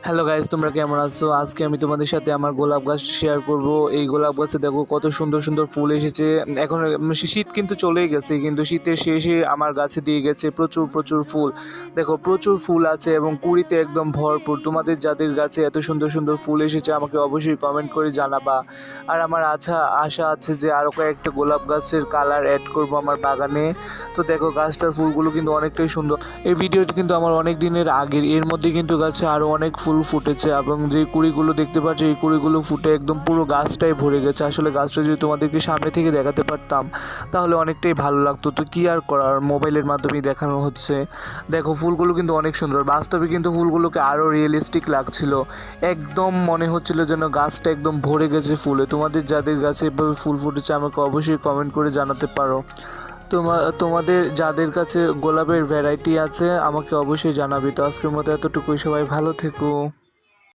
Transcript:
Hello guys, তোমরা কেমন আছো? আজকে আমি তোমাদের সাথে আমার গোলাপ গাছ শেয়ার করব। এই গোলাপ গাছে দেখো কত সুন্দর সুন্দর ফুল এসেছে। এখন শীত কিন্তু চলেই গেছে, কিন্তু শীতের শেষে আমার গাছে দিয়ে গেছে প্রচুর প্রচুর ফুল। দেখো প্রচুর ফুল আছে এবং কুঁড়িতে একদম ভরপুর। তোমাদের যাদের গাছে এত সুন্দর সুন্দর ফুল এসেছে আমাকে অবশ্যই কমেন্ট করে জানাবা। আর আমার আশা আছে যে আরও কয়েকটা গোলাপ গাছের কালার অ্যাড করব আমার বাগানে। তো দেখো গাছটার ফুলগুলো কিন্তু অনেকটাই সুন্দর। এই ভিডিওটি কিন্তু আমার অনেক দিনের আগের, এর মধ্যে কিন্তু গাছে আরও অনেক ফুল ফুটেছে এবং যে কুড়িগুলো দেখতে পাচ্ছ এই কুড়িগুলো ফুটে একদম পুরো গাছটাই ভরে গেছে। আসলে গাছটা যদি তোমাদেরকে সামনে থেকে দেখাতে পারতাম তাহলে অনেকটাই ভালো লাগতো। তো কী আর করার, মোবাইলের মাধ্যমেই দেখানো হচ্ছে। দেখো ফুলগুলো কিন্তু অনেক সুন্দর, বাস্তবে কিন্তু ফুলগুলোকে আরও রিয়েলিস্টিক লাগছিল। একদম মনে হচ্ছিল যেন গাছটা একদম ভরে গেছে ফুলে। তোমাদের যাদের গাছে এভাবে ফুল ফুটেছে আমাকে অবশ্যই কমেন্ট করে জানাতে পারো। তোমাদের যাদের কাছে গোলাপের ভ্যারাইটি আছে আমাকে অবশ্যই জানাবে। তো আজকের মতো এতটুকুই, সবাই ভালো থেকো।